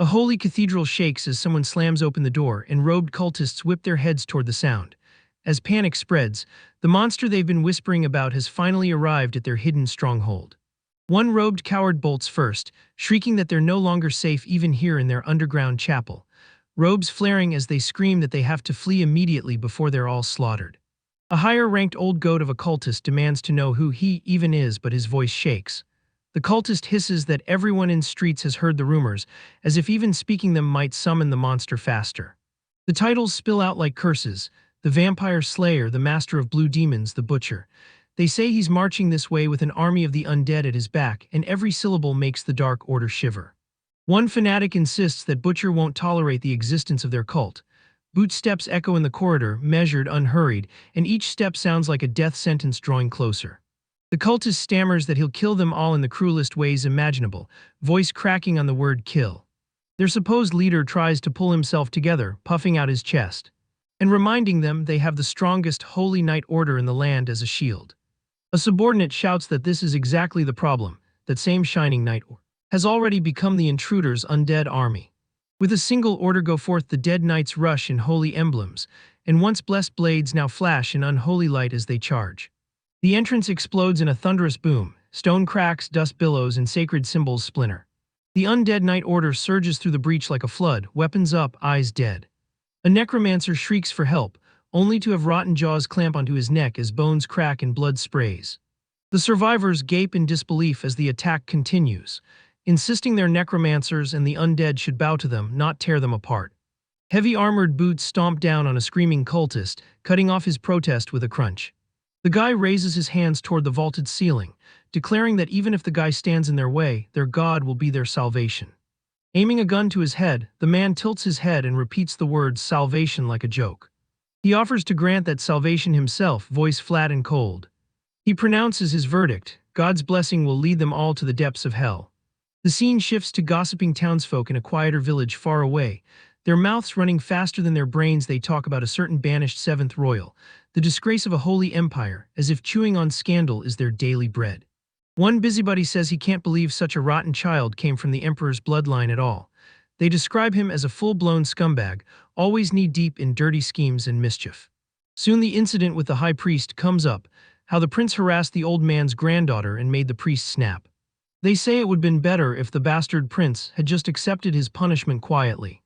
A holy cathedral shakes as someone slams open the door, and robed cultists whip their heads toward the sound. As panic spreads, the monster they've been whispering about has finally arrived at their hidden stronghold. One robed coward bolts first, shrieking that they're no longer safe even here in their underground chapel, robes flaring as they scream that they have to flee immediately before they're all slaughtered. A higher-ranked old goat of a cultist demands to know who he even is, but his voice shakes. The cultist hisses that everyone in streets has heard the rumors, as if even speaking them might summon the monster faster. The titles spill out like curses: the vampire slayer, the master of blue demons, the butcher. They say he's marching this way with an army of the undead at his back, and every syllable makes the Dark Order shiver. One fanatic insists that Butcher won't tolerate the existence of their cult. Boot steps echo in the corridor, measured, unhurried, and each step sounds like a death sentence drawing closer. The cultist stammers that he'll kill them all in the cruelest ways imaginable, voice cracking on the word kill. Their supposed leader tries to pull himself together, puffing out his chest, and reminding them they have the strongest holy knight order in the land as a shield. A subordinate shouts that this is exactly the problem, that same shining knight has already become the intruder's undead army. With a single order go forth the dead knights rush in holy emblems, and once blessed blades now flash in unholy light as they charge. The entrance explodes in a thunderous boom, stone cracks, dust billows, and sacred symbols splinter. The undead knight order surges through the breach like a flood, weapons up, eyes dead. A necromancer shrieks for help, only to have rotten jaws clamp onto his neck as bones crack and blood sprays. The survivors gape in disbelief as the attack continues, insisting their necromancers and the undead should bow to them, not tear them apart. Heavy armored boots stomp down on a screaming cultist, cutting off his protest with a crunch. The guy raises his hands toward the vaulted ceiling, declaring that even if the guy stands in their way, their god will be their salvation. Aiming a gun to his head, the man tilts his head and repeats the words salvation like a joke. He offers to grant that salvation himself, voice flat and cold. He pronounces his verdict: God's blessing will lead them all to the depths of hell. The scene shifts to gossiping townsfolk in a quieter village far away. Their mouths running faster than their brains, they talk about a certain banished seventh royal, the disgrace of a holy empire, as if chewing on scandal is their daily bread. One busybody says he can't believe such a rotten child came from the emperor's bloodline at all. They describe him as a full-blown scumbag, always knee-deep in dirty schemes and mischief. Soon the incident with the high priest comes up, how the prince harassed the old man's granddaughter and made the priest snap. They say it would have been better if the bastard prince had just accepted his punishment quietly.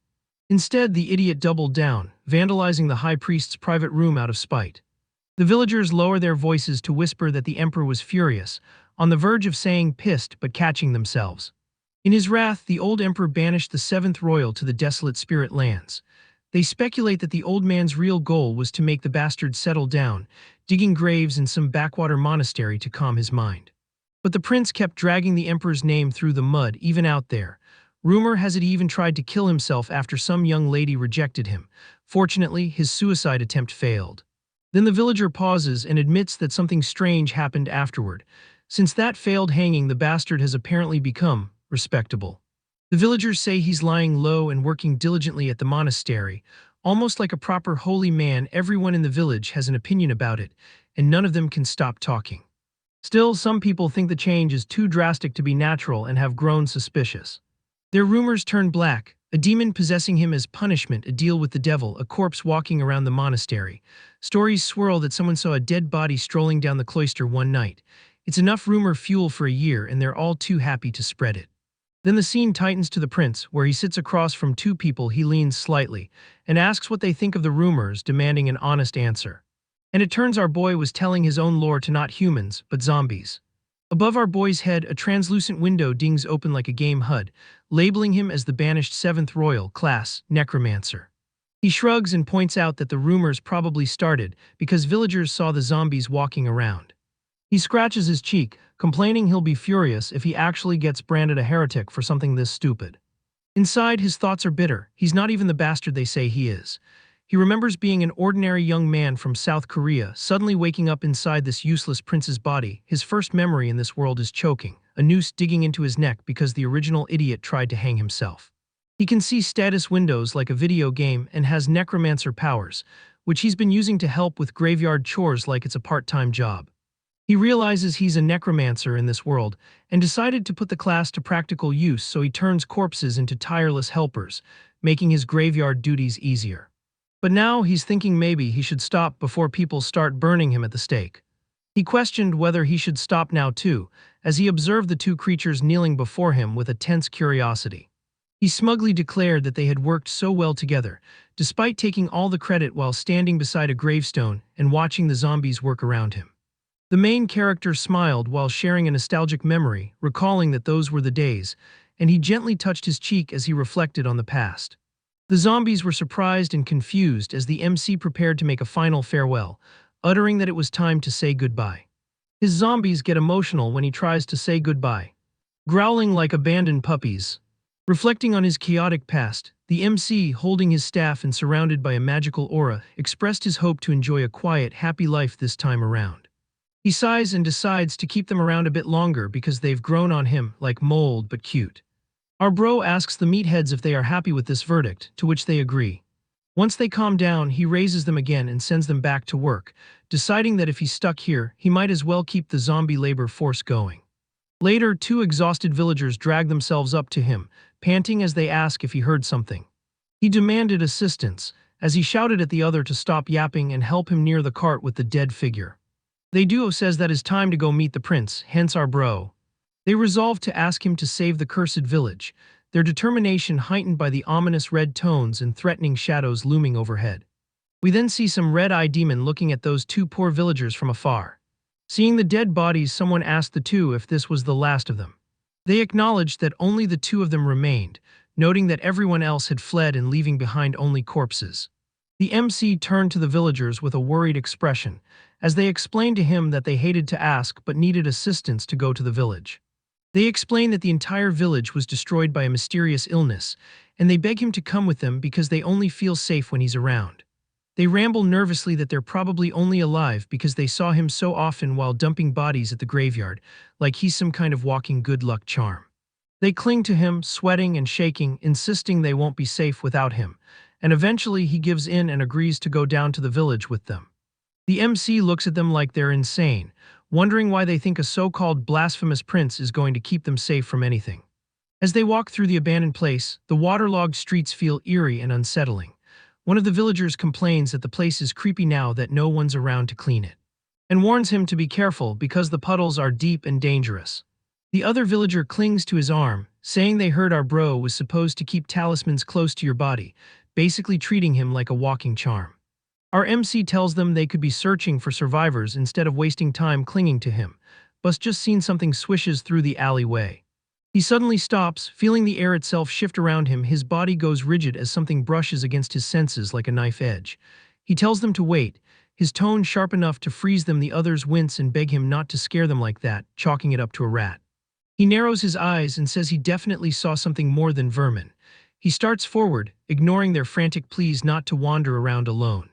Instead, the idiot doubled down, vandalizing the high priest's private room out of spite. The villagers lower their voices to whisper that the emperor was furious, on the verge of saying pissed but catching themselves. In his wrath, the old emperor banished the seventh royal to the desolate spirit lands. They speculate that the old man's real goal was to make the bastard settle down, digging graves in some backwater monastery to calm his mind. But the prince kept dragging the emperor's name through the mud, even out there. Rumor has it he even tried to kill himself after some young lady rejected him. Fortunately, his suicide attempt failed. Then the villager pauses and admits that something strange happened afterward. Since that failed hanging, the bastard has apparently become respectable. The villagers say he's lying low and working diligently at the monastery, almost like a proper holy man. Everyone in the village has an opinion about it, and none of them can stop talking. Still, some people think the change is too drastic to be natural and have grown suspicious. Their rumors turn black: a demon possessing him as punishment, a deal with the devil, a corpse walking around the monastery. Stories swirl that someone saw a dead body strolling down the cloister one night. It's enough rumor fuel for a year, and they're all too happy to spread it. Then the scene tightens to the prince, where he sits across from two people. He leans slightly and asks what they think of the rumors, demanding an honest answer. And it turns our boy was telling his own lore to not humans, but zombies. Above our boy's head, a translucent window dings open like a game HUD, labeling him as the banished seventh royal, class Necromancer. He shrugs and points out that the rumors probably started because villagers saw the zombies walking around. He scratches his cheek, complaining he'll be furious if he actually gets branded a heretic for something this stupid. Inside, his thoughts are bitter. He's not even the bastard they say he is. He remembers being an ordinary young man from South Korea, suddenly waking up inside this useless prince's body. His first memory in this world is choking, a noose digging into his neck because the original idiot tried to hang himself. He can see status windows like a video game and has necromancer powers, which he's been using to help with graveyard chores like it's a part-time job. He realizes he's a necromancer in this world and decided to put the class to practical use, so he turns corpses into tireless helpers, making his graveyard duties easier. But now he's thinking maybe he should stop before people start burning him at the stake. He questioned whether he should stop now too, as he observed the two creatures kneeling before him with a tense curiosity. He smugly declared that they had worked so well together, despite taking all the credit while standing beside a gravestone and watching the zombies work around him. The main character smiled while sharing a nostalgic memory, recalling that those were the days, and he gently touched his cheek as he reflected on the past. The zombies were surprised and confused as the MC prepared to make a final farewell, uttering that it was time to say goodbye. His zombies get emotional when he tries to say goodbye, growling like abandoned puppies. Reflecting on his chaotic past, the MC, holding his staff and surrounded by a magical aura, expressed his hope to enjoy a quiet, happy life this time around. He sighs and decides to keep them around a bit longer because they've grown on him like mold but cute. Our bro asks the meatheads if they are happy with this verdict, to which they agree. Once they calm down, he raises them again and sends them back to work, deciding that if he's stuck here, he might as well keep the zombie labor force going. Later, two exhausted villagers drag themselves up to him, panting as they ask if he heard something. He demanded assistance, as he shouted at the other to stop yapping and help him near the cart with the dead figure. The duo says that it's time to go meet the prince, hence our bro. They resolve to ask him to save the cursed village, their determination heightened by the ominous red tones and threatening shadows looming overhead. We then see some red-eye demon looking at those two poor villagers from afar. Seeing the dead bodies, someone asked the two if this was the last of them. They acknowledged that only the two of them remained, noting that everyone else had fled and leaving behind only corpses. The MC turned to the villagers with a worried expression, as they explained to him that they hated to ask but needed assistance to go to the village. They explained that the entire village was destroyed by a mysterious illness, and they beg him to come with them because they only feel safe when he's around. They ramble nervously that they're probably only alive because they saw him so often while dumping bodies at the graveyard, like he's some kind of walking good luck charm. They cling to him, sweating and shaking, insisting they won't be safe without him, and eventually he gives in and agrees to go down to the village with them. The MC looks at them like they're insane, wondering why they think a so-called blasphemous prince is going to keep them safe from anything. As they walk through the abandoned place, the waterlogged streets feel eerie and unsettling. One of the villagers complains that the place is creepy now that no one's around to clean it, and warns him to be careful because the puddles are deep and dangerous. The other villager clings to his arm, saying they heard our bro was supposed to keep talismans close to your body, basically treating him like a walking charm. Our MC tells them they could be searching for survivors instead of wasting time clinging to him, but just seen something swishes through the alleyway. He suddenly stops, feeling the air itself shift around him. His body goes rigid as something brushes against his senses like a knife edge. He tells them to wait, his tone sharp enough to freeze them. The others wince and beg him not to scare them like that, chalking it up to a rat. He narrows his eyes and says he definitely saw something more than vermin. He starts forward, ignoring their frantic pleas not to wander around alone.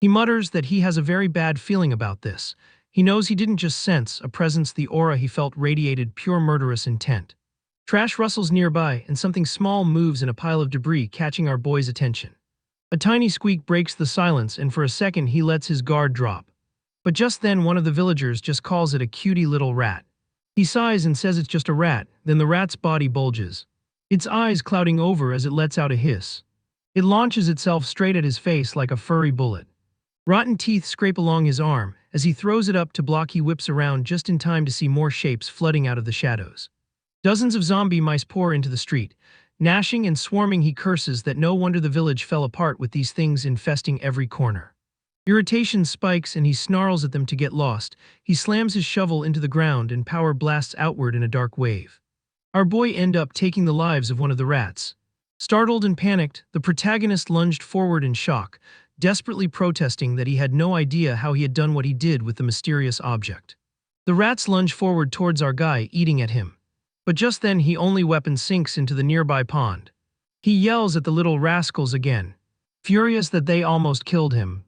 He mutters that he has a very bad feeling about this. He knows he didn't just sense a presence, the aura he felt radiated pure murderous intent. Trash rustles nearby, and something small moves in a pile of debris, catching our boy's attention. A tiny squeak breaks the silence, and for a second he lets his guard drop. But just then one of the villagers just calls it a cutie little rat. He sighs and says it's just a rat, then the rat's body bulges, its eyes clouding over as it lets out a hiss. It launches itself straight at his face like a furry bullet. Rotten teeth scrape along his arm. As he throws it up to block, he whips around just in time to see more shapes flooding out of the shadows. Dozens of zombie mice pour into the street. Gnashing and swarming, he curses that no wonder the village fell apart with these things infesting every corner. Irritation spikes and he snarls at them to get lost. He slams his shovel into the ground and power blasts outward in a dark wave. Our boy ends up taking the lives of one of the rats. Startled and panicked, the protagonist lunged forward in shock, desperately protesting that he had no idea how he had done what he did with the mysterious object. The rats lunge forward towards our guy, eating at him. But just then his only weapon sinks into the nearby pond. He yells at the little rascals again, furious that they almost killed him.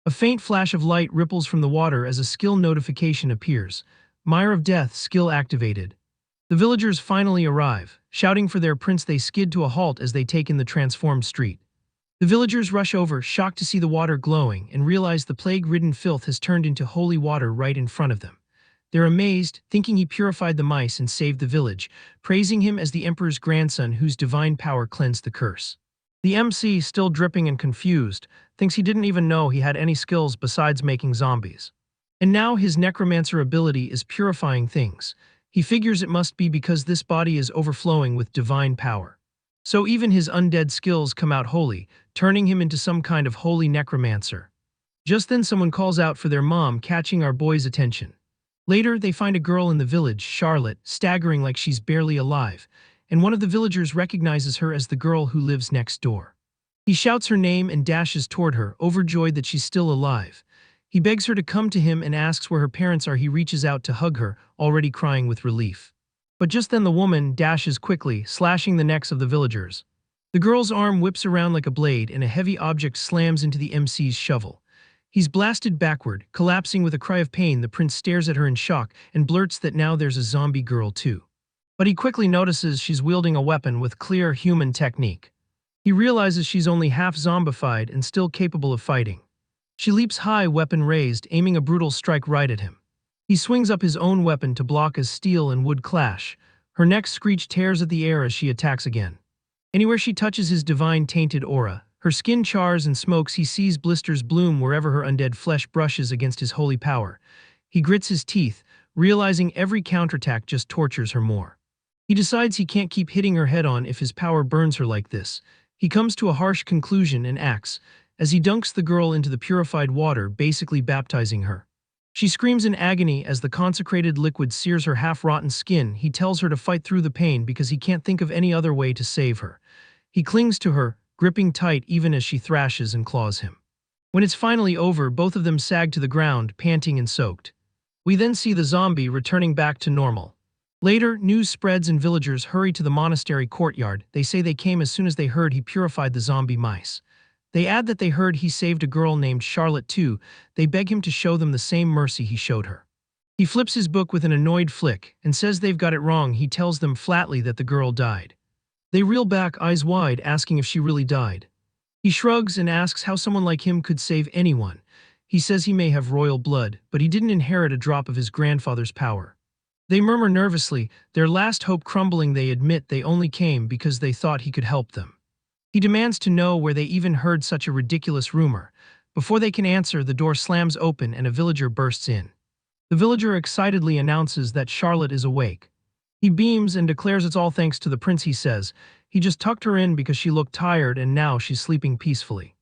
A faint flash of light ripples from the water as a skill notification appears. Mire of Death skill activated. The villagers finally arrive. Shouting for their prince, they skid to a halt as they take in the transformed street. The villagers rush over, shocked to see the water glowing, and realize the plague-ridden filth has turned into holy water right in front of them. They're amazed, thinking he purified the mice and saved the village, praising him as the emperor's grandson whose divine power cleansed the curse. The MC, still dripping and confused, thinks he didn't even know he had any skills besides making zombies. And now his necromancer ability is purifying things. He figures it must be because this body is overflowing with divine power. So even his undead skills come out holy, turning him into some kind of holy necromancer. Just then someone calls out for their mom, catching our boy's attention. Later, they find a girl in the village, Charlotte, staggering like she's barely alive, and one of the villagers recognizes her as the girl who lives next door. He shouts her name and dashes toward her, overjoyed that she's still alive. He begs her to come to him and asks where her parents are. He reaches out to hug her, already crying with relief. But just then the woman dashes quickly, slashing the necks of the villagers. The girl's arm whips around like a blade and a heavy object slams into the MC's shovel. He's blasted backward, collapsing with a cry of pain. The prince stares at her in shock and blurts that now there's a zombie girl too. But he quickly notices she's wielding a weapon with clear human technique. He realizes she's only half zombified and still capable of fighting. She leaps high, weapon raised, aiming a brutal strike right at him. He swings up his own weapon to block as steel and wood clash. Her neck's screech tears at the air as she attacks again. Anywhere she touches his divine tainted aura, her skin chars and smokes. He sees blisters bloom wherever her undead flesh brushes against his holy power. He grits his teeth, realizing every counterattack just tortures her more. He decides he can't keep hitting her head on if his power burns her like this. He comes to a harsh conclusion and acts, as he dunks the girl into the purified water, basically baptizing her. She screams in agony as the consecrated liquid sears her half-rotten skin. He tells her to fight through the pain because he can't think of any other way to save her. He clings to her, gripping tight even as she thrashes and claws him. When it's finally over, both of them sag to the ground, panting and soaked. We then see the zombie returning back to normal. Later, news spreads and villagers hurry to the monastery courtyard. They say they came as soon as they heard he purified the zombie mice. They add that they heard he saved a girl named Charlotte too. They beg him to show them the same mercy he showed her. He flips his book with an annoyed flick and says they've got it wrong. He tells them flatly that the girl died. They reel back, eyes wide, asking if she really died. He shrugs and asks how someone like him could save anyone. He says he may have royal blood, but he didn't inherit a drop of his grandfather's power. They murmur nervously, their last hope crumbling. They admit they only came because they thought he could help them. He demands to know where they even heard such a ridiculous rumor. Before they can answer, the door slams open and a villager bursts in. The villager excitedly announces that Charlotte is awake. He beams and declares it's all thanks to the prince. He says he just tucked her in because she looked tired and now she's sleeping peacefully.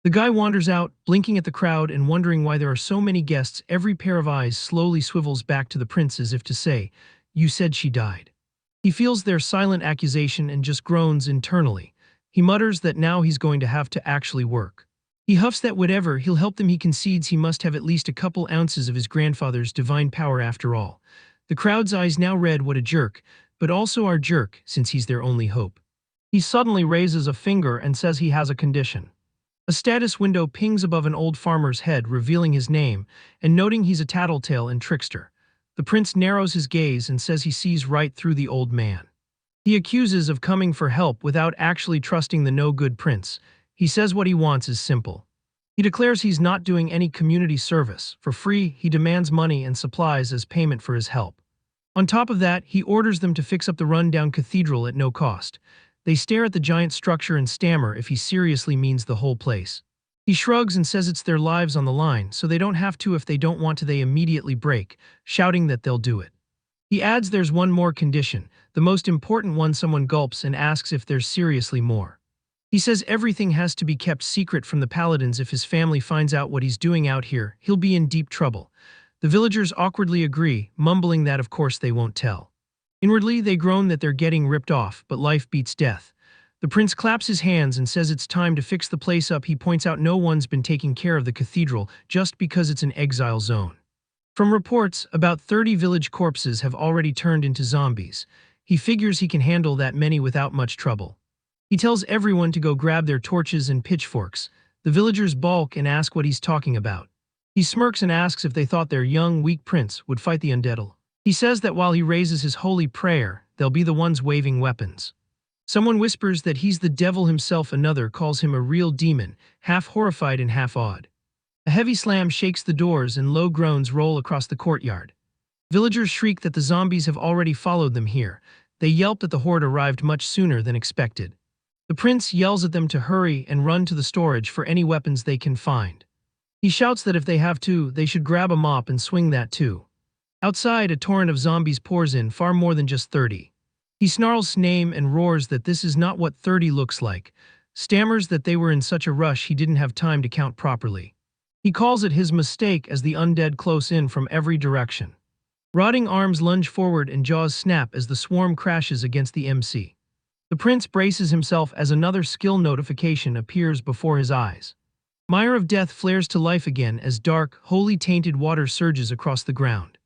The guy wanders out, blinking at the crowd and wondering why there are so many guests. Every pair of eyes slowly swivels back to the prince as if to say, "You said she died." He feels their silent accusation and just groans internally. He mutters that now he's going to have to actually work. He huffs that whatever, he'll help them. He concedes he must have at least a couple ounces of his grandfather's divine power after all. The crowd's eyes now read what a jerk, but also our jerk since he's their only hope. He suddenly raises a finger and says he has a condition. A status window pings above an old farmer's head, revealing his name, and noting he's a tattletale and trickster. The prince narrows his gaze and says he sees right through the old man. He accuses of coming for help without actually trusting the no-good prince. He says what he wants is simple. He declares he's not doing any community service. For free, he demands money and supplies as payment for his help. On top of that, he orders them to fix up the run-down cathedral at no cost. They stare at the giant structure and stammer if he seriously means the whole place. He shrugs and says it's their lives on the line, so they don't have to. If they don't want to, they immediately break, shouting that they'll do it. He adds there's one more condition, the most important one. Someone gulps and asks if there's seriously more. He says everything has to be kept secret from the paladins. If his family finds out what he's doing out here, he'll be in deep trouble. The villagers awkwardly agree, mumbling that of course they won't tell. Inwardly, they groan that they're getting ripped off, but life beats death. The prince claps his hands and says it's time to fix the place up. He points out no one's been taking care of the cathedral just because it's an exile zone. From reports, about 30 village corpses have already turned into zombies. He figures he can handle that many without much trouble. He tells everyone to go grab their torches and pitchforks. The villagers balk and ask what he's talking about. He smirks and asks if they thought their young, weak prince would fight the undead. He says that while he raises his holy prayer, they'll be the ones waving weapons. Someone whispers that he's the devil himself. Another calls him a real demon, half horrified and half awed. A heavy slam shakes the doors and low groans roll across the courtyard. Villagers shriek that the zombies have already followed them here. They yelp that the horde arrived much sooner than expected. The prince yells at them to hurry and run to the storage for any weapons they can find. He shouts that if they have to, they should grab a mop and swing that too. Outside, a torrent of zombies pours in, far more than just 30. He snarls name and roars that this is not what 30 looks like, stammers that they were in such a rush he didn't have time to count properly. He calls it his mistake as the undead close in from every direction. Rotting arms lunge forward and jaws snap as the swarm crashes against the MC. The prince braces himself as another skill notification appears before his eyes. Mire of Death flares to life again as dark, wholly tainted water surges across the ground.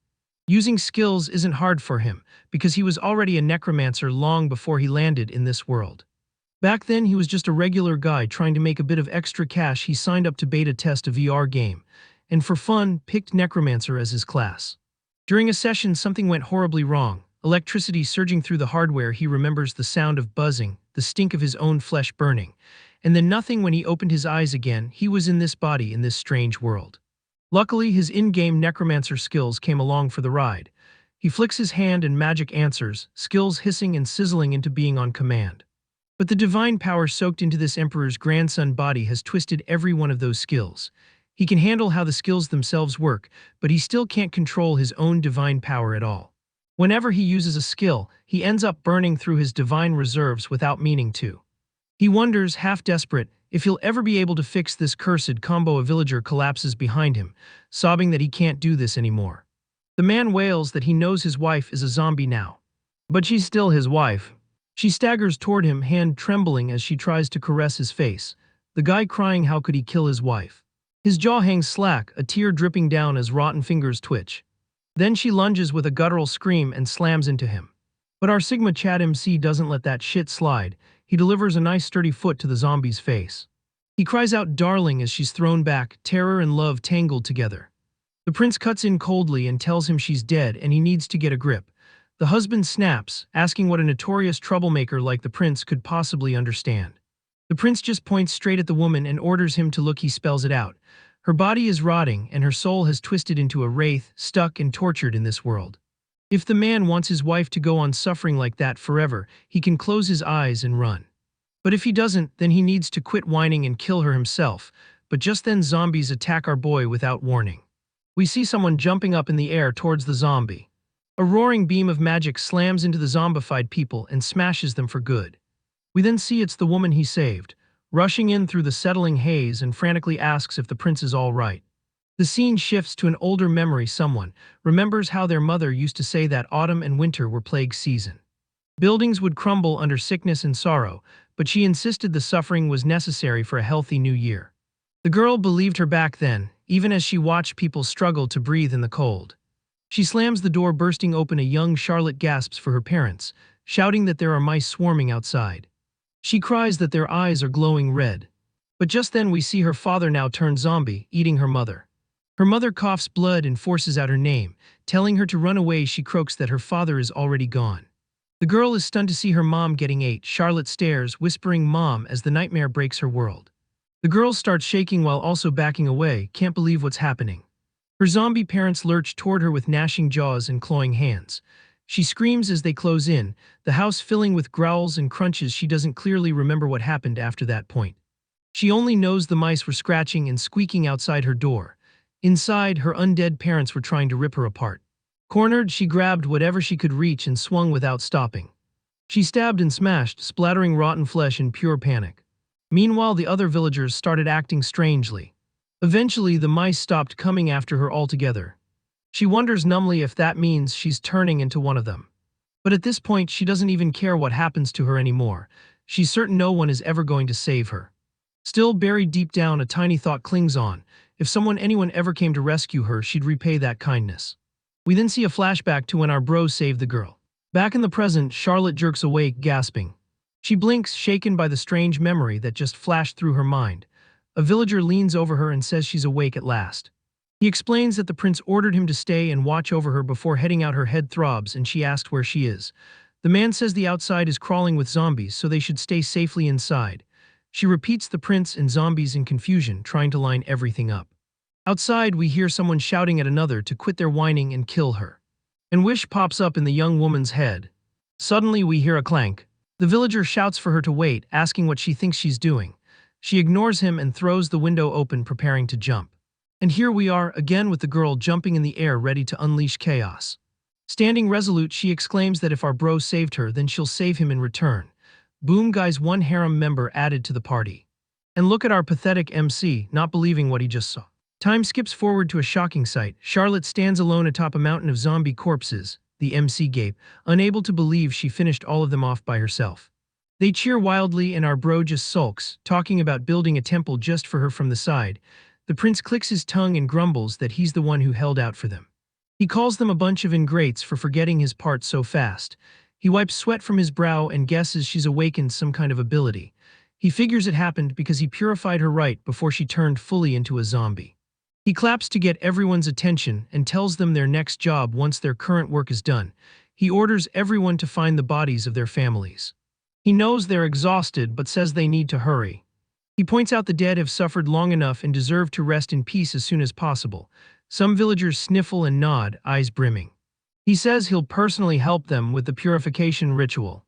Using skills isn't hard for him, because he was already a necromancer long before he landed in this world. Back then he was just a regular guy trying to make a bit of extra cash. He signed up to beta test a VR game, and for fun picked Necromancer as his class. During a session something went horribly wrong. Electricity surging through the hardware. He remembers the sound of buzzing, the stink of his own flesh burning, and then nothing. When he opened his eyes again, he was in this body in this strange world. Luckily, his in-game necromancer skills came along for the ride. He flicks his hand and magic answers, skills hissing and sizzling into being on command. But the divine power soaked into this emperor's grandson body has twisted every one of those skills. He can handle how the skills themselves work, but he still can't control his own divine power at all. Whenever he uses a skill, he ends up burning through his divine reserves without meaning to. He wonders, half desperate, if he'll ever be able to fix this cursed combo. A villager collapses behind him, sobbing that he can't do this anymore. The man wails that he knows his wife is a zombie now. But she's still his wife. She staggers toward him, hand trembling as she tries to caress his face. The guy crying, how could he kill his wife? His jaw hangs slack, a tear dripping down as rotten fingers twitch. Then she lunges with a guttural scream and slams into him. But our Sigma Chat MC doesn't let that shit slide. He delivers a nice sturdy foot to the zombie's face. He cries out darling as she's thrown back, terror and love tangled together. The prince cuts in coldly and tells him she's dead and he needs to get a grip. The husband snaps, asking what a notorious troublemaker like the prince could possibly understand. The prince just points straight at the woman and orders him to look. He spells it out. Her body is rotting and her soul has twisted into a wraith, stuck and tortured in this world. If the man wants his wife to go on suffering like that forever, he can close his eyes and run. But if he doesn't, then he needs to quit whining and kill her himself. But just then zombies attack our boy without warning. We see someone jumping up in the air towards the zombie. A roaring beam of magic slams into the zombified people and smashes them for good. We then see it's the woman he saved, rushing in through the settling haze and frantically asks if the prince is all right. The scene shifts to an older memory. Someone remembers how their mother used to say that autumn and winter were plague season. Buildings would crumble under sickness and sorrow, but she insisted the suffering was necessary for a healthy new year. The girl believed her back then, even as she watched people struggle to breathe in the cold. She slams the door, bursting open. A young Charlotte gasps for her parents, shouting that there are mice swarming outside. She cries that their eyes are glowing red. But just then we see her father, now turned zombie, eating her mother. Her mother coughs blood and forces out her name, telling her to run away. She croaks that her father is already gone. The girl is stunned to see her mom getting ate. Charlotte stares, whispering "Mom," as the nightmare breaks her world. The girl starts shaking while also backing away, can't believe what's happening. Her zombie parents lurch toward her with gnashing jaws and clawing hands. She screams as they close in, the house filling with growls and crunches. She doesn't clearly remember what happened after that point. She only knows the mice were scratching and squeaking outside her door. Inside, her undead parents were trying to rip her apart. Cornered, she grabbed whatever she could reach and swung without stopping. She stabbed and smashed, splattering rotten flesh in pure panic. Meanwhile, the other villagers started acting strangely. Eventually, the mice stopped coming after her altogether. She wonders numbly if that means she's turning into one of them. But at this point, she doesn't even care what happens to her anymore. She's certain no one is ever going to save her. Still, buried deep down, a tiny thought clings on. If anyone ever came to rescue her, she'd repay that kindness. We then see a flashback to when our bro saved the girl. Back in the present, Charlotte jerks awake, gasping. She blinks, shaken by the strange memory that just flashed through her mind. A villager leans over her and says she's awake at last. He explains that the prince ordered him to stay and watch over her before heading out. Her head throbs and she asks where she is. The man says the outside is crawling with zombies, so they should stay safely inside. She repeats the prince and zombies in confusion, trying to line everything up. Outside, we hear someone shouting at another to quit their whining and kill her. and wish pops up in the young woman's head. Suddenly we hear a clank. The villager shouts for her to wait, asking what she thinks she's doing. She ignores him and throws the window open, preparing to jump. And here we are, again with the girl jumping in the air ready to unleash chaos. Standing resolute, she exclaims that if our bro saved her, then she'll save him in return. Boom, guys, one harem member added to the party. And look at our pathetic MC, not believing what he just saw. Time skips forward to a shocking sight. Charlotte stands alone atop a mountain of zombie corpses. The MC gape, unable to believe she finished all of them off by herself. They cheer wildly and our bro just sulks, talking about building a temple just for her from the side. The prince clicks his tongue and grumbles that he's the one who held out for them. He calls them a bunch of ingrates for forgetting his part so fast. He wipes sweat from his brow and guesses she's awakened some kind of ability. He figures it happened because he purified her right before she turned fully into a zombie. He claps to get everyone's attention and tells them their next job once their current work is done. He orders everyone to find the bodies of their families. He knows they're exhausted but says they need to hurry. He points out the dead have suffered long enough and deserve to rest in peace as soon as possible. Some villagers sniffle and nod, eyes brimming. He says he'll personally help them with the purification ritual.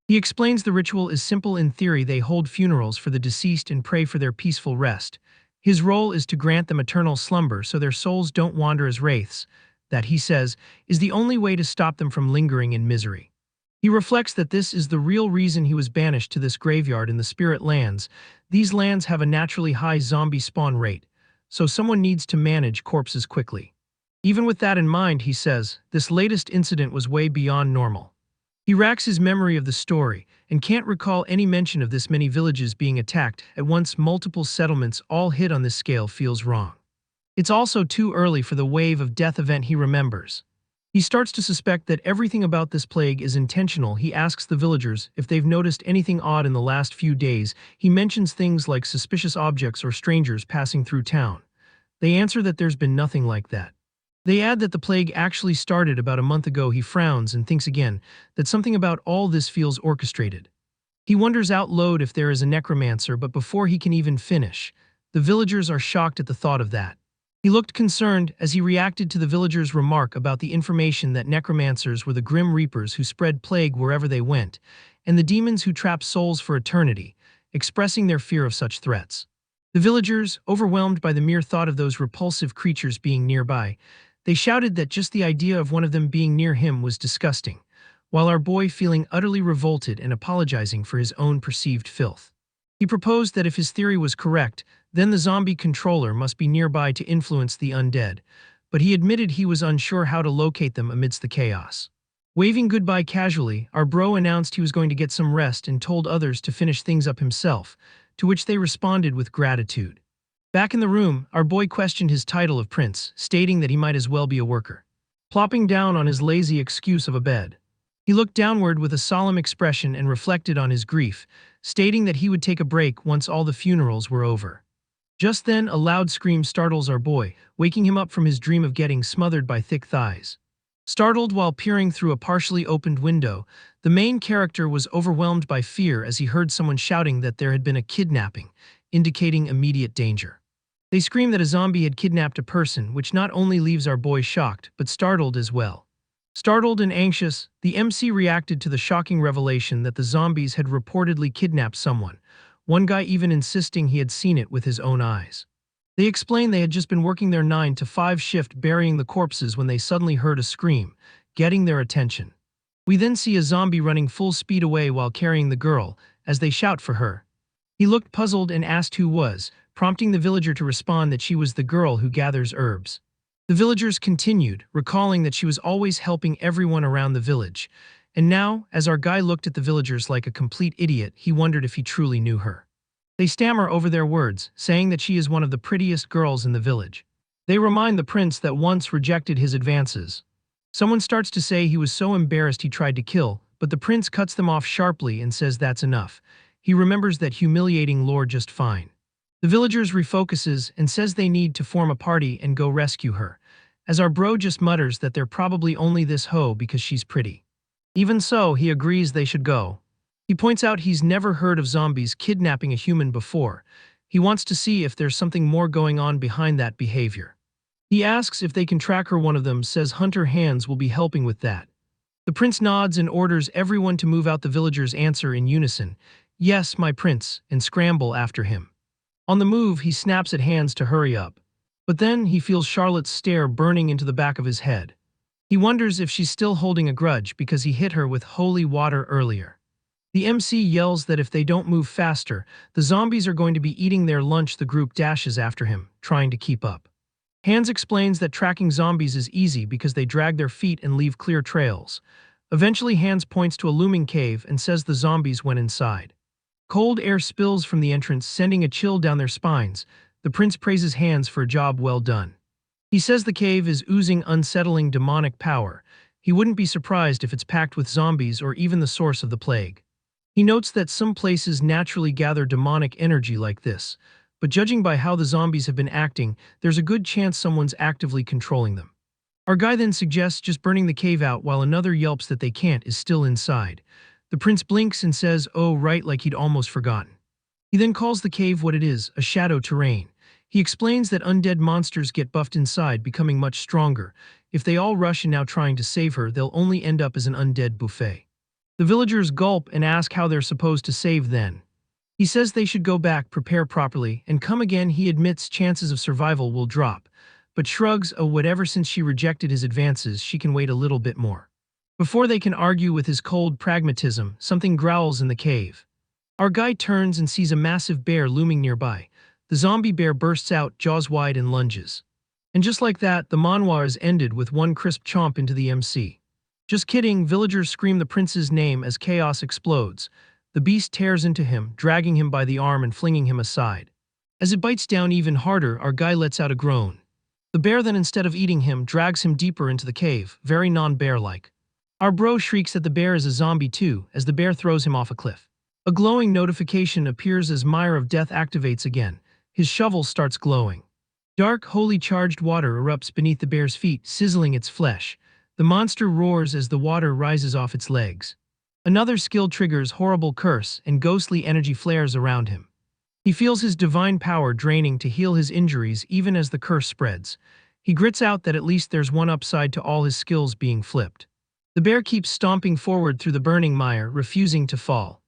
He explains the ritual is simple in theory. They hold funerals for the deceased and pray for their peaceful rest. His role is to grant them eternal slumber so their souls don't wander as wraiths. That, he says, is the only way to stop them from lingering in misery. He reflects that this is the real reason he was banished to this graveyard in the spirit lands. These lands have a naturally high zombie spawn rate, so someone needs to manage corpses quickly. Even with that in mind, he says, this latest incident was way beyond normal. He racks his memory of the story and can't recall any mention of this many villages being attacked at once. Multiple settlements all hit on this scale feels wrong. It's also too early for the wave of death event he remembers. He starts to suspect that everything about this plague is intentional. He asks the villagers if they've noticed anything odd in the last few days. He mentions things like suspicious objects or strangers passing through town. They answer that there's been nothing like that. They add that the plague actually started about a month ago. He frowns and thinks again that something about all this feels orchestrated. He wonders out loud if there is a necromancer, but before he can even finish, the villagers are shocked at the thought of that. He looked concerned as he reacted to the villagers' remark about the information that necromancers were the grim reapers who spread plague wherever they went, and the demons who trap souls for eternity, expressing their fear of such threats. The villagers, overwhelmed by the mere thought of those repulsive creatures being nearby, they shouted that just the idea of one of them being near him was disgusting, while our boy feeling utterly revolted and apologizing for his own perceived filth. He proposed that if his theory was correct, then the zombie controller must be nearby to influence the undead, but he admitted he was unsure how to locate them amidst the chaos. Waving goodbye casually, our bro announced he was going to get some rest and told others to finish things up himself, to which they responded with gratitude. Back in the room, our boy questioned his title of prince, stating that he might as well be a worker. Plopping down on his lazy excuse of a bed, he looked downward with a solemn expression and reflected on his grief, stating that he would take a break once all the funerals were over. Just then, a loud scream startles our boy, waking him up from his dream of getting smothered by thick thighs. Startled while peering through a partially opened window, the main character was overwhelmed by fear as he heard someone shouting that there had been a kidnapping, indicating immediate danger. They scream that a zombie had kidnapped a person, which not only leaves our boy shocked, but startled as well. Startled and anxious, the MC reacted to the shocking revelation that the zombies had reportedly kidnapped someone, one guy even insisting he had seen it with his own eyes. They explained they had just been working their 9 to 5 shift burying the corpses when they suddenly heard a scream, getting their attention. We then see a zombie running full speed away while carrying the girl, as they shout for her. He looked puzzled and asked who was, prompting the villager to respond that she was the girl who gathers herbs. The villagers continued, recalling that she was always helping everyone around the village. And now, as our guy looked at the villagers like a complete idiot, he wondered if he truly knew her. They stammer over their words, saying that she is one of the prettiest girls in the village. They remind the prince that once rejected his advances. Someone starts to say he was so embarrassed he tried to kill, but the prince cuts them off sharply and says that's enough. He remembers that humiliating lore just fine. The villagers refocuses and says they need to form a party and go rescue her, as our bro just mutters that they're probably only this hoe because she's pretty. Even so, he agrees they should go. He points out he's never heard of zombies kidnapping a human before. He wants to see if there's something more going on behind that behavior. He asks if they can track her. One of them says Hunter Hands will be helping with that. The prince nods and orders everyone to move out. The villagers answer in unison, "Yes, my prince," and scramble after him. On the move, he snaps at Hands to hurry up. But then he feels Charlotte's stare burning into the back of his head. He wonders if she's still holding a grudge because he hit her with holy water earlier. The MC yells that if they don't move faster, the zombies are going to be eating their lunch. The group dashes after him, trying to keep up. Hands explains that tracking zombies is easy because they drag their feet and leave clear trails. Eventually, Hands points to a looming cave and says the zombies went inside. Cold air spills from the entrance, sending a chill down their spines. The prince praises Hands for a job well done. He says the cave is oozing unsettling demonic power. He wouldn't be surprised if it's packed with zombies or even the source of the plague. He notes that some places naturally gather demonic energy like this, but judging by how the zombies have been acting, there's a good chance someone's actively controlling them. Our guy then suggests just burning the cave out while another yelps that they can't is still inside. The prince blinks and says, "Oh right," like he'd almost forgotten. He then calls the cave what it is, a shadow terrain. He explains that undead monsters get buffed inside, becoming much stronger. If they all rush in now trying to save her, they'll only end up as an undead buffet. The villagers gulp and ask how they're supposed to save then. He says they should go back, prepare properly, and come again. He admits chances of survival will drop, but shrugs, "Oh whatever, since she rejected his advances, she can wait a little bit more." Before they can argue with his cold pragmatism, something growls in the cave. Our guy turns and sees a massive bear looming nearby. The zombie bear bursts out, jaws wide, and lunges. And just like that, the manhwa is ended with one crisp chomp into the MC. Just kidding, villagers scream the prince's name as chaos explodes. The beast tears into him, dragging him by the arm and flinging him aside. As it bites down even harder, our guy lets out a groan. The bear then, instead of eating him, drags him deeper into the cave, very non-bear-like. Our bro shrieks that the bear is a zombie too, as the bear throws him off a cliff. A glowing notification appears as Mire of Death activates again. His shovel starts glowing. Dark, holy charged water erupts beneath the bear's feet, sizzling its flesh. The monster roars as the water rises off its legs. Another skill triggers horrible curse, and ghostly energy flares around him. He feels his divine power draining to heal his injuries even as the curse spreads. He grits out that at least there's one upside to all his skills being flipped. The bear keeps stomping forward through the burning mire, refusing to fall.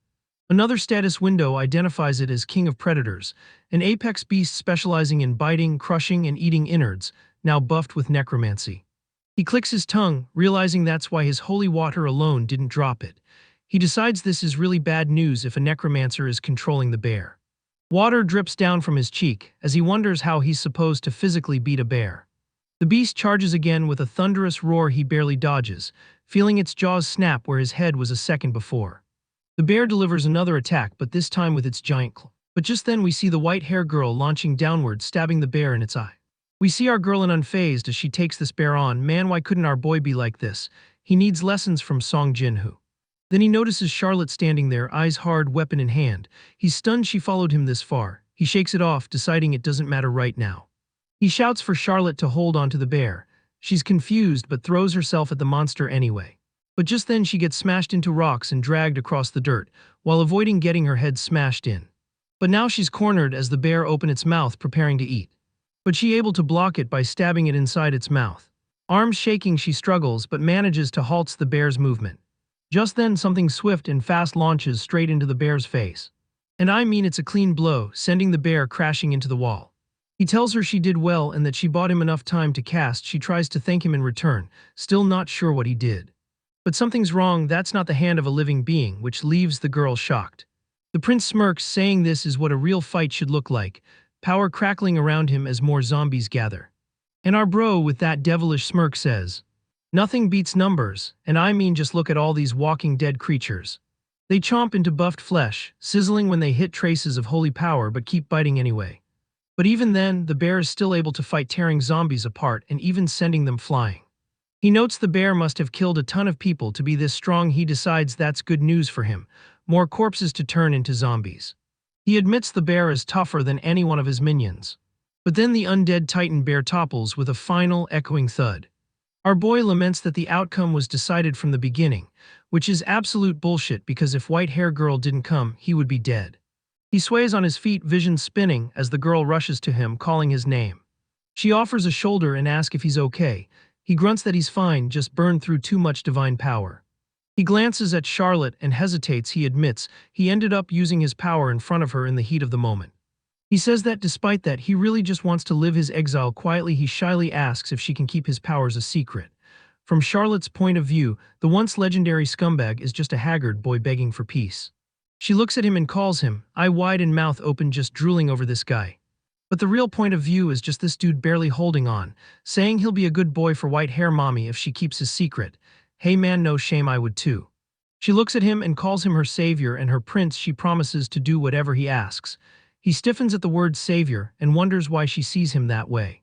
Another status window identifies it as King of Predators, an apex beast specializing in biting, crushing, and eating innards, now buffed with necromancy. He clicks his tongue, realizing that's why his holy water alone didn't drop it. He decides this is really bad news if a necromancer is controlling the bear. Water drips down from his cheek as he wonders how he's supposed to physically beat a bear. The beast charges again with a thunderous roar he barely dodges, feeling its jaws snap where his head was a second before. The bear delivers another attack, but this time with its giant claw. But just then we see the white-haired girl launching downward, stabbing the bear in its eye. We see our girl in unfazed as she takes this bear on. Man, why couldn't our boy be like this? He needs lessons from Song Jin-hoo. Then he notices Charlotte standing there, eyes hard, weapon in hand. He's stunned she followed him this far. He shakes it off, deciding it doesn't matter right now. He shouts for Charlotte to hold onto the bear. She's confused but throws herself at the monster anyway. But just then she gets smashed into rocks and dragged across the dirt, while avoiding getting her head smashed in. But now she's cornered as the bear opens its mouth, preparing to eat. But she's able to block it by stabbing it inside its mouth. Arms shaking, she struggles but manages to halt the bear's movement. Just then something swift and fast launches straight into the bear's face. And I mean, it's a clean blow, sending the bear crashing into the wall. He tells her she did well and that she bought him enough time to cast. She tries to thank him in return, still not sure what he did. But something's wrong, that's not the hand of a living being, which leaves the girl shocked. The prince smirks, saying this is what a real fight should look like, power crackling around him as more zombies gather. And our bro with that devilish smirk says, "Nothing beats numbers, and I mean just look at all these walking dead creatures. They chomp into buffed flesh, sizzling when they hit traces of holy power but keep biting anyway." But even then, the bear is still able to fight, tearing zombies apart and even sending them flying. He notes the bear must have killed a ton of people to be this strong. He decides that's good news for him, more corpses to turn into zombies. He admits the bear is tougher than any one of his minions. But then the undead titan bear topples with a final, echoing thud. Our boy laments that the outcome was decided from the beginning, which is absolute bullshit because if white-hair girl didn't come, he would be dead. He sways on his feet, vision spinning as the girl rushes to him, calling his name. She offers a shoulder and asks if he's okay. He grunts that he's fine, just burned through too much divine power. He glances at Charlotte and hesitates. He admits he ended up using his power in front of her in the heat of the moment. He says that despite that, he really just wants to live his exile quietly. He shyly asks if she can keep his powers a secret. From Charlotte's point of view, the once legendary scumbag is just a haggard boy begging for peace. She looks at him and calls him, eye wide and mouth open, just drooling over this guy. But the real point of view is just this dude barely holding on, saying he'll be a good boy for white hair mommy if she keeps his secret. Hey man, no shame, I would too. She looks at him and calls him her savior and her prince. She promises to do whatever he asks. He stiffens at the word savior and wonders why she sees him that way.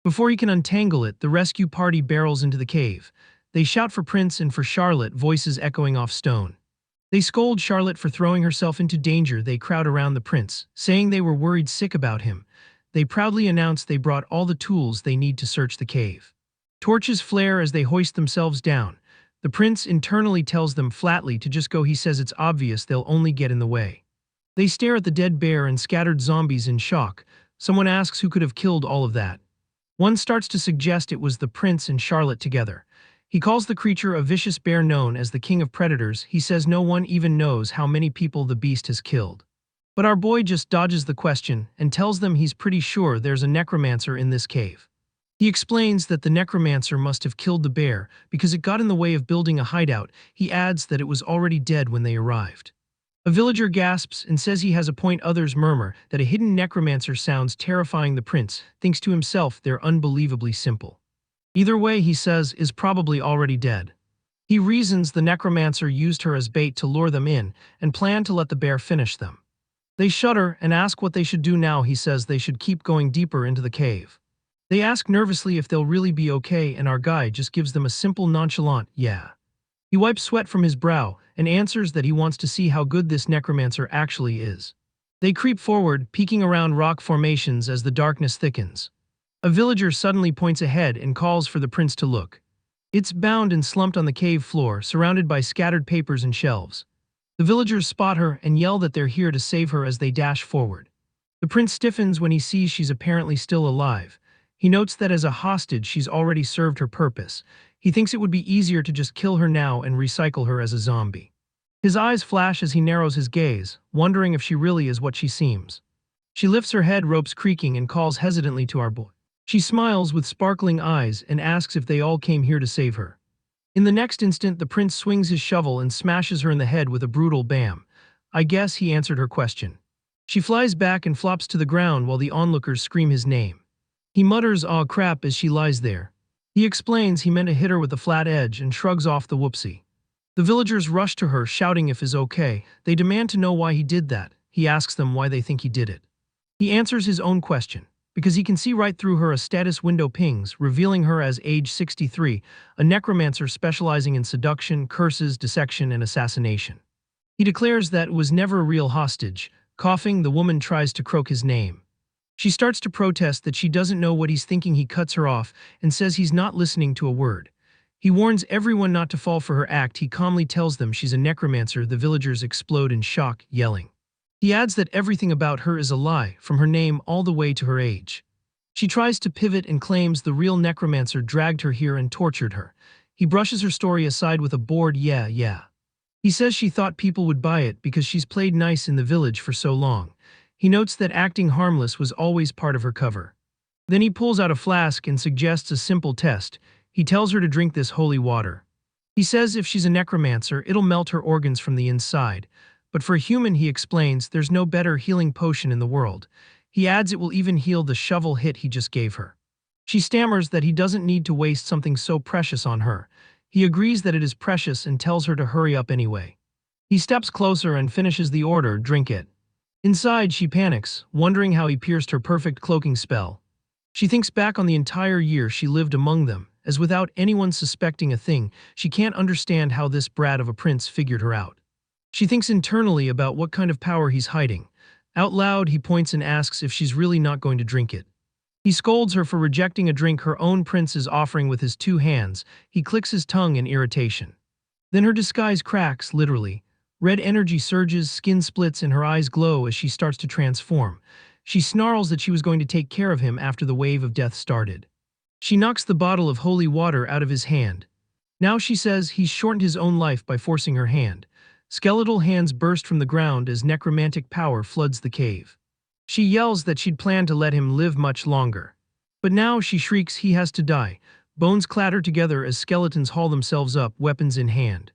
Before he can untangle it, the rescue party barrels into the cave. They shout for Prince and for Charlotte, voices echoing off stone. They scold Charlotte for throwing herself into danger. They crowd around the prince, saying they were worried sick about him. They proudly announce they brought all the tools they need to search the cave. Torches flare as they hoist themselves down. The prince internally tells them flatly to just go. He says it's obvious they'll only get in the way. They stare at the dead bear and scattered zombies in shock. Someone asks who could have killed all of that. One starts to suggest it was the prince and Charlotte together. He calls the creature a vicious bear known as the king of predators. He says no one even knows how many people the beast has killed. But our boy just dodges the question and tells them he's pretty sure there's a necromancer in this cave. He explains that the necromancer must have killed the bear because it got in the way of building a hideout. He adds that it was already dead when they arrived. A villager gasps and says he has a point. Others murmur that a hidden necromancer sounds terrifying. The prince thinks to himself they're unbelievably simple. Either way, he says, is probably already dead. He reasons the necromancer used her as bait to lure them in and planned to let the bear finish them. They shudder and ask what they should do now. He says they should keep going deeper into the cave. They ask nervously if they'll really be okay, and our guy just gives them a simple nonchalant, yeah. He wipes sweat from his brow and answers that he wants to see how good this necromancer actually is. They creep forward, peeking around rock formations as the darkness thickens. A villager suddenly points ahead and calls for the prince to look. It's bound and slumped on the cave floor, surrounded by scattered papers and shelves. The villagers spot her and yell that they're here to save her as they dash forward. The prince stiffens when he sees she's apparently still alive. He notes that as a hostage she's already served her purpose. He thinks it would be easier to just kill her now and recycle her as a zombie. His eyes flash as he narrows his gaze, wondering if she really is what she seems. She lifts her head, ropes creaking, and calls hesitantly to our boy. She smiles with sparkling eyes and asks if they all came here to save her. In the next instant, the prince swings his shovel and smashes her in the head with a brutal bam. I guess he answered her question. She flies back and flops to the ground while the onlookers scream his name. He mutters, "Aw crap," as she lies there. He explains he meant to hit her with a flat edge and shrugs off the whoopsie. The villagers rush to her, shouting if is okay. They demand to know why he did that. He asks them why they think he did it. He answers his own question. Because he can see right through her. A status window pings, revealing her as age 63, a necromancer specializing in seduction, curses, dissection, and assassination. He declares that it was never a real hostage. Coughing, the woman tries to croak his name. She starts to protest that she doesn't know what he's thinking. He cuts her off and says he's not listening to a word. He warns everyone not to fall for her act. He calmly tells them she's a necromancer. The villagers explode in shock, yelling. He adds that everything about her is a lie, from her name all the way to her age. She tries to pivot and claims the real necromancer dragged her here and tortured her. He brushes her story aside with a bored yeah. He says she thought people would buy it because she's played nice in the village for so long. He notes that acting harmless was always part of her cover. Then he pulls out a flask and suggests a simple test. He tells her to drink this holy water. He says if she's a necromancer, it'll melt her organs from the inside. But for a human, he explains, there's no better healing potion in the world. He adds it will even heal the shovel hit he just gave her. She stammers that he doesn't need to waste something so precious on her. He agrees that it is precious and tells her to hurry up anyway. He steps closer and finishes the order, drink it. Inside, she panics, wondering how he pierced her perfect cloaking spell. She thinks back on the entire year she lived among them, as without anyone suspecting a thing, she can't understand how this brat of a prince figured her out. She thinks internally about what kind of power he's hiding. Out loud, he points and asks if she's really not going to drink it. He scolds her for rejecting a drink her own prince is offering with his 2 hands. He clicks his tongue in irritation. Then her disguise cracks, literally. Red energy surges, skin splits, and her eyes glow as she starts to transform. She snarls that she was going to take care of him after the wave of death started. She knocks the bottle of holy water out of his hand. Now she says he's shortened his own life by forcing her hand. Skeletal hands burst from the ground as necromantic power floods the cave. She yells that she'd planned to let him live much longer. But now she shrieks he has to die. Bones clatter together as skeletons haul themselves up, weapons in hand.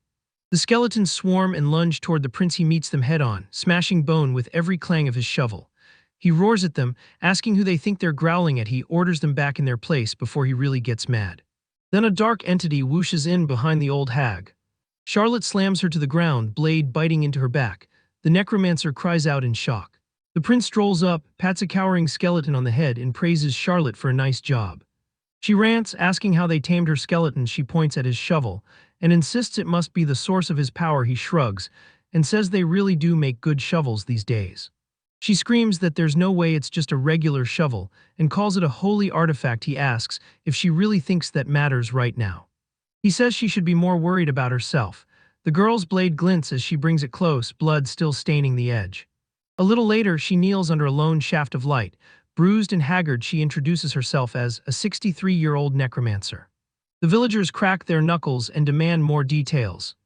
The skeletons swarm and lunge toward the prince. He meets them head-on, smashing bone with every clang of his shovel. He roars at them, asking who they think they're growling at. He orders them back in their place before he really gets mad. Then a dark entity whooshes in behind the old hag. Charlotte slams her to the ground, blade biting into her back. The necromancer cries out in shock. The prince strolls up, pats a cowering skeleton on the head, and praises Charlotte for a nice job. She rants, asking how they tamed her skeleton. She points at his shovel, and insists it must be the source of his power. He shrugs, and says they really do make good shovels these days. She screams that there's no way it's just a regular shovel, and calls it a holy artifact. He asks if she really thinks that matters right now. He says she should be more worried about herself. The girl's blade glints as she brings it close, blood still staining the edge. A little later, she kneels under a lone shaft of light. Bruised and haggard, she introduces herself as a 63-year-old necromancer. The villagers crack their knuckles and demand more details.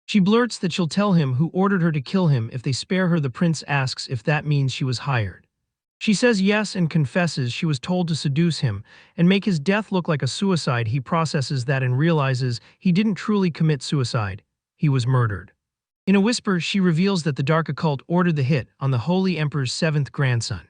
She blurts that she'll tell him who ordered her to kill him if they spare her. The prince asks if that means she was hired. She says yes and confesses she was told to seduce him and make his death look like a suicide. He processes that and realizes he didn't truly commit suicide. He was murdered. In a whisper, she reveals that the dark occult ordered the hit on the Holy Emperor's 7th grandson.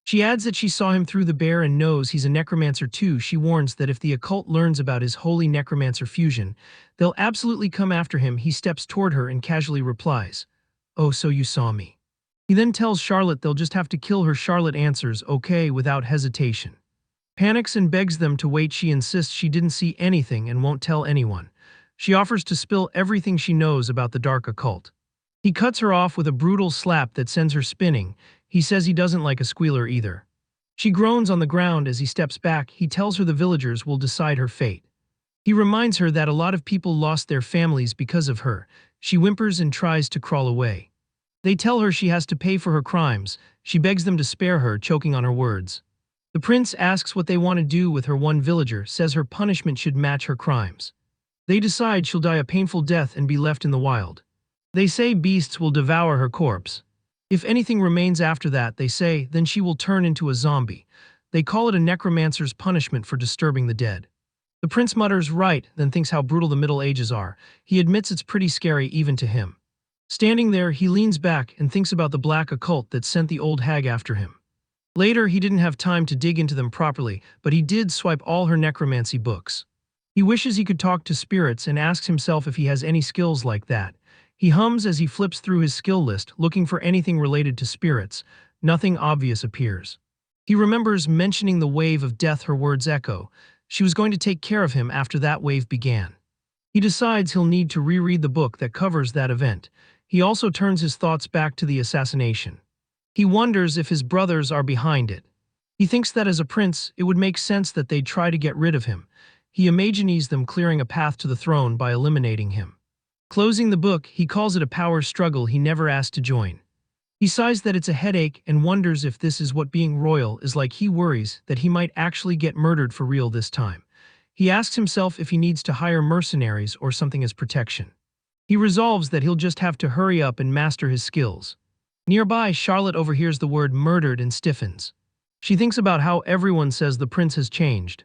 She adds that she saw him through the bear and knows he's a necromancer too. She warns that if the occult learns about his holy necromancer fusion, they'll absolutely come after him. He steps toward her and casually replies, "Oh, so you saw me." He then tells Charlotte they'll just have to kill her. Charlotte answers, "Okay," without hesitation. Panics and begs them to wait. She insists she didn't see anything and won't tell anyone. She offers to spill everything she knows about the dark occult. He cuts her off with a brutal slap that sends her spinning. He says he doesn't like a squealer either. She groans on the ground as he steps back. He tells her the villagers will decide her fate. He reminds her that a lot of people lost their families because of her. She whimpers and tries to crawl away. They tell her she has to pay for her crimes. She begs them to spare her, choking on her words. The prince asks what they want to do with her. One villager says her punishment should match her crimes. They decide she'll die a painful death and be left in the wild. They say beasts will devour her corpse. If anything remains after that, they say, then she will turn into a zombie. They call it a necromancer's punishment for disturbing the dead. The prince mutters, "Right," then thinks how brutal the Middle Ages are. He admits it's pretty scary even to him. Standing there, he leans back and thinks about the black occult that sent the old hag after him. Later, he didn't have time to dig into them properly, but he did swipe all her necromancy books. He wishes he could talk to spirits and asks himself if he has any skills like that. He hums as he flips through his skill list, looking for anything related to spirits. Nothing obvious appears. He remembers mentioning the wave of death. Her words echo. She was going to take care of him after that wave began. He decides he'll need to reread the book that covers that event. He also turns his thoughts back to the assassination. He wonders if his brothers are behind it. He thinks that as a prince, it would make sense that they'd try to get rid of him. He imagines them clearing a path to the throne by eliminating him. Closing the book, he calls it a power struggle he never asked to join. He sighs that it's a headache and wonders if this is what being royal is like. He worries that he might actually get murdered for real this time. He asks himself if he needs to hire mercenaries or something as protection. He resolves that he'll just have to hurry up and master his skills. Nearby, Charlotte overhears the word murdered and stiffens. She thinks about how everyone says the prince has changed.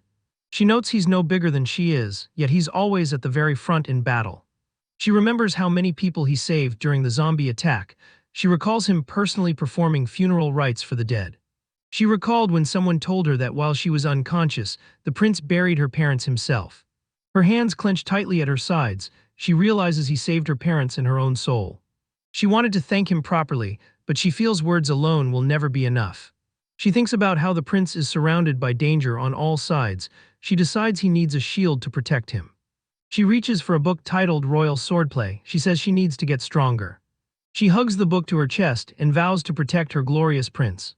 She notes he's no bigger than she is, yet he's always at the very front in battle. She remembers how many people he saved during the zombie attack. She recalls him personally performing funeral rites for the dead. She recalled when someone told her that while she was unconscious, the prince buried her parents himself. Her hands clench tightly at her sides. She realizes he saved her parents and her own soul. She wanted to thank him properly, but she feels words alone will never be enough. She thinks about how the prince is surrounded by danger on all sides. She decides he needs a shield to protect him. She reaches for a book titled Royal Swordplay. She says she needs to get stronger. She hugs the book to her chest and vows to protect her glorious prince.